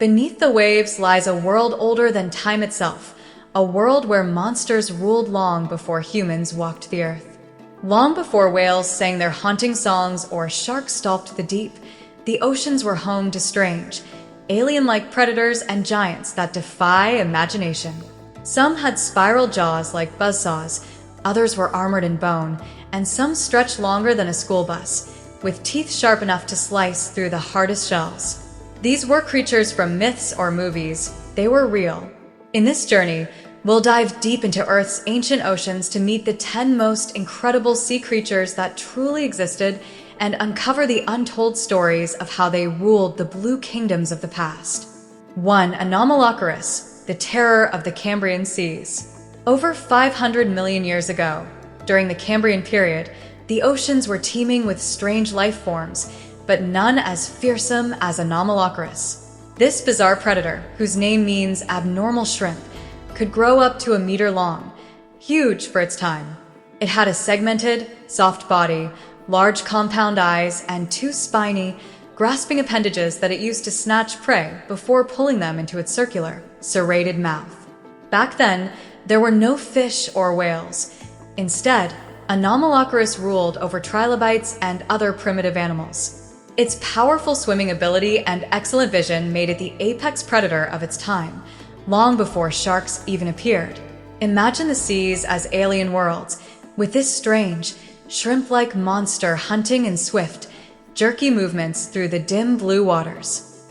Beneath the waves lies a world older than time itself, a world where monsters ruled long before humans walked the earth. Long before whales sang their haunting songs or sharks stalked the deep, the oceans were home to strange, alien-like predators and giants that defy imagination. Some had spiral jaws like buzzsaws, others were armored in bone, and some stretched longer than a school bus, with teeth sharp enough to slice through the hardest shells. These were creatures from myths or movies. They were real. In this journey, we'll dive deep into Earth's ancient oceans to meet the 10 most incredible sea creatures that truly existed and uncover the untold stories of how they ruled the blue kingdoms of the past. 1. Anomalocaris, the terror of the Cambrian seas. Over 500 million years ago, during the Cambrian period, the oceans were teeming with strange life forms, but none as fearsome as Anomalocaris. This bizarre predator, whose name means abnormal shrimp, could grow up to a meter long, huge for its time. It had a segmented, soft body, large compound eyes, and two spiny, grasping appendages that it used to snatch prey before pulling them into its circular, serrated mouth. Back then, there were no fish or whales. Instead, Anomalocaris ruled over trilobites and other primitive animals. Its powerful swimming ability and excellent vision made it the apex predator of its time, long before sharks even appeared. Imagine the seas as alien worlds, with this strange, shrimp-like monster hunting in swift, jerky movements through the dim blue waters.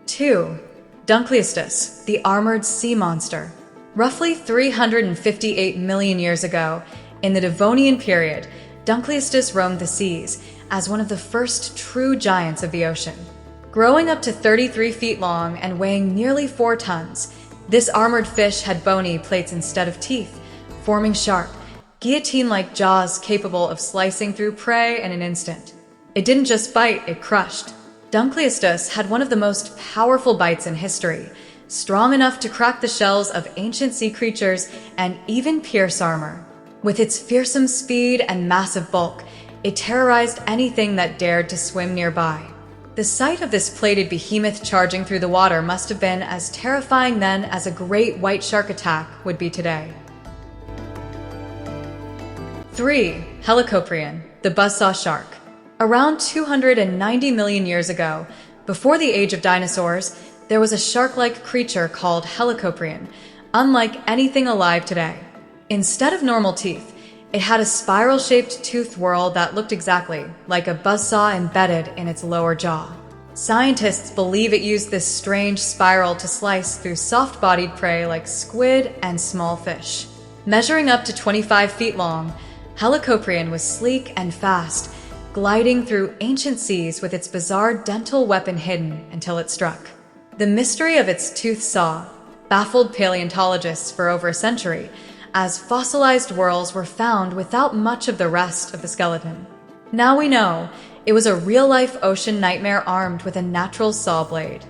2. Dunkleistus, the armored sea monster. Roughly 358 million years ago, in the Devonian period, Dunkleistus roamed the seas as one of the first true giants of the ocean. Growing up to 33 feet long and weighing nearly 4 tons, this armored fish had bony plates instead of teeth, forming sharp, guillotine-like jaws capable of slicing through prey in an instant. It didn't just bite, it crushed. Dunkleistus had one of the most powerful bites in history, strong enough to crack the shells of ancient sea creatures and even pierce armor. With its fearsome speed and massive bulk, it terrorized anything that dared to swim nearby. The sight of this plated behemoth charging through the water must have been as terrifying then as a great white shark attack would be today. 3. Helicoprion, the buzzsaw shark. Around 290 million years ago, before the age of dinosaurs, there was a shark-like creature called Helicoprion, unlike anything alive today. Instead of normal teeth, it had a spiral-shaped toothed whorl that looked exactly like a buzzsaw embedded in its lower jaw. Scientists believe it used this strange spiral to slice through soft-bodied prey like squid and small fish. Measuring up to 25 feet long, Helicoprion was sleek and fast, gliding through ancient seas with its bizarre dental weapon hidden until it struck. The mystery of its toothed saw baffled paleontologists for over a century, as fossilized whorls were found without much of the rest of the skeleton. Now we know it was a real-life ocean nightmare armed with a natural saw blade.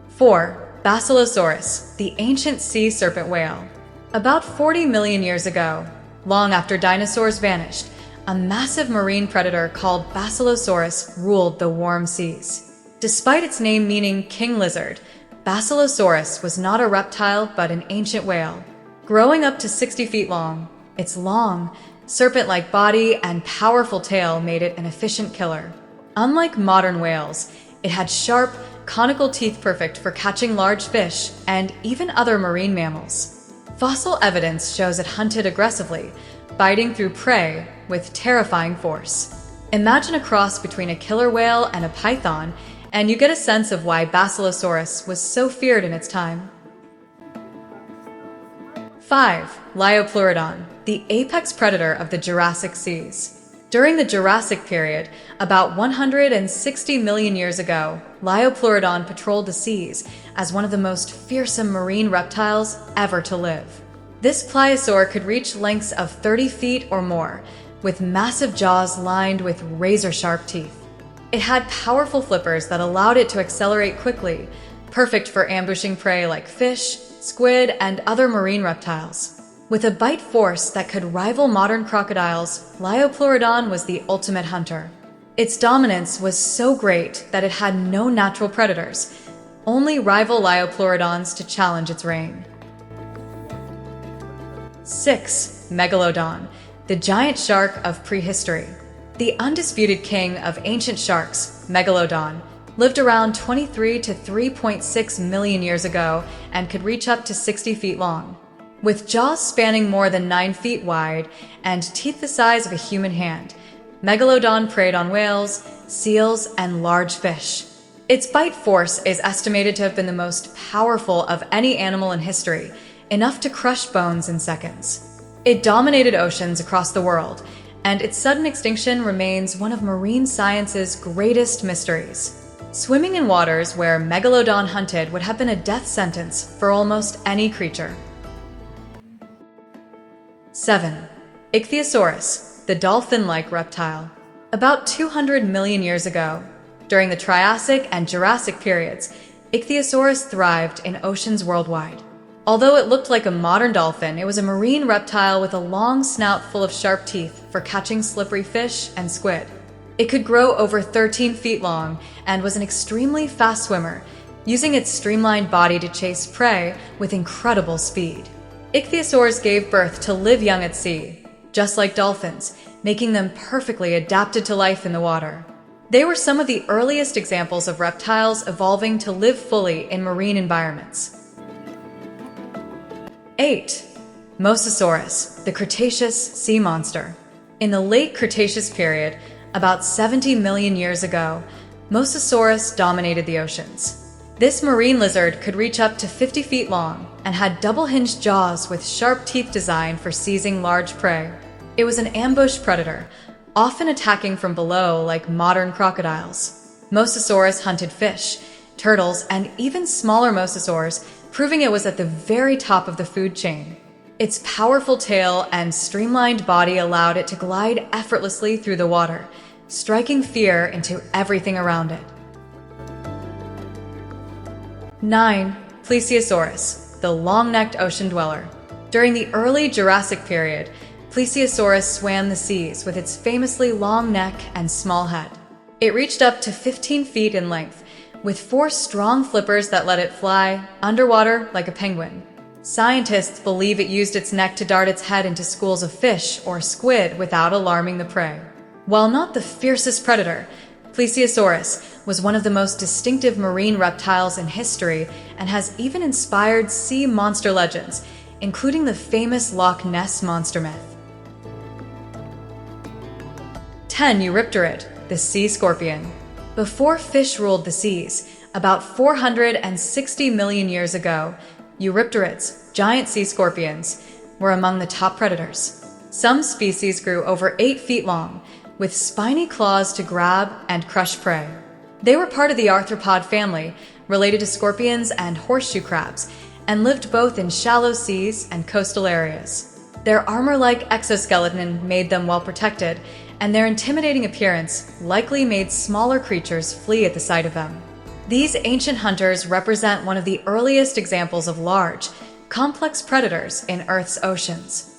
4. Basilosaurus, the ancient sea serpent whale. About 40 million years ago, long after dinosaurs vanished, a massive marine predator called Basilosaurus ruled the warm seas. Despite its name meaning king lizard, Basilosaurus was not a reptile but an ancient whale. Growing up to 60 feet long, its long, serpent-like body and powerful tail made it an efficient killer. Unlike modern whales, it had sharp, conical teeth perfect for catching large fish and even other marine mammals. Fossil evidence shows it hunted aggressively, biting through prey with terrifying force. Imagine a cross between a killer whale and a python, and you get a sense of why Basilosaurus was so feared in its time. 5. Liopleurodon, the apex predator of the Jurassic seas. During the Jurassic period, about 160 million years ago, Liopleurodon patrolled the seas as one of the most fearsome marine reptiles ever to live. This pliosaur could reach lengths of 30 feet or more, with massive jaws lined with razor-sharp teeth. It had powerful flippers that allowed it to accelerate quickly, perfect for ambushing prey like fish, squid, and other marine reptiles. With a bite force that could rival modern crocodiles, Liopleurodon was the ultimate hunter. Its dominance was so great that it had no natural predators, only rival Liopleurodons to challenge its reign. 6. Megalodon, the giant shark of prehistory. The undisputed king of ancient sharks, Megalodon, lived around 23 to 3.6 million years ago and could reach up to 60 feet long. With jaws spanning more than 9 feet wide and teeth the size of a human hand, Megalodon preyed on whales, seals, and large fish. Its bite force is estimated to have been the most powerful of any animal in history, enough to crush bones in seconds. It dominated oceans across the world, and its sudden extinction remains one of marine science's greatest mysteries. Swimming in waters where Megalodon hunted would have been a death sentence for almost any creature. 7. Ichthyosaurus, the dolphin-like reptile. About 200 million years ago, during the Triassic and Jurassic periods, Ichthyosaurus thrived in oceans worldwide. Although it looked like a modern dolphin, it was a marine reptile with a long snout full of sharp teeth for catching slippery fish and squid. It could grow over 13 feet long and was an extremely fast swimmer, using its streamlined body to chase prey with incredible speed. Ichthyosaurs gave birth to live young at sea, just like dolphins, making them perfectly adapted to life in the water. They were some of the earliest examples of reptiles evolving to live fully in marine environments. 8. Mosasaurus, the Cretaceous sea monster. In the late Cretaceous period, about 70 million years ago, Mosasaurus dominated the oceans. This marine lizard could reach up to 50 feet long and had double-hinged jaws with sharp teeth designed for seizing large prey. It was an ambush predator, often attacking from below like modern crocodiles. Mosasaurus hunted fish, turtles, and even smaller mosasaurs, proving it was at the very top of the food chain. Its powerful tail and streamlined body allowed it to glide effortlessly through the water, striking fear into everything around it. 9. Plesiosaurus, the long-necked ocean dweller. During the early Jurassic period, Plesiosaurus swam the seas with its famously long neck and small head. It reached up to 15 feet in length, with 4 strong flippers that let it fly underwater like a penguin. Scientists believe it used its neck to dart its head into schools of fish or squid without alarming the prey. While not the fiercest predator, Plesiosaurus was one of the most distinctive marine reptiles in history and has even inspired sea monster legends, including the famous Loch Ness monster myth. 10. Eurypterid, the sea scorpion. Before fish ruled the seas, about 460 million years ago, Eurypterids, giant sea scorpions, were among the top predators. Some species grew over 8 feet long, with spiny claws to grab and crush prey. They were part of the arthropod family, related to scorpions and horseshoe crabs, and lived both in shallow seas and coastal areas. Their armor-like exoskeleton made them well protected, and their intimidating appearance likely made smaller creatures flee at the sight of them. These ancient hunters represent one of the earliest examples of large, complex predators in Earth's oceans.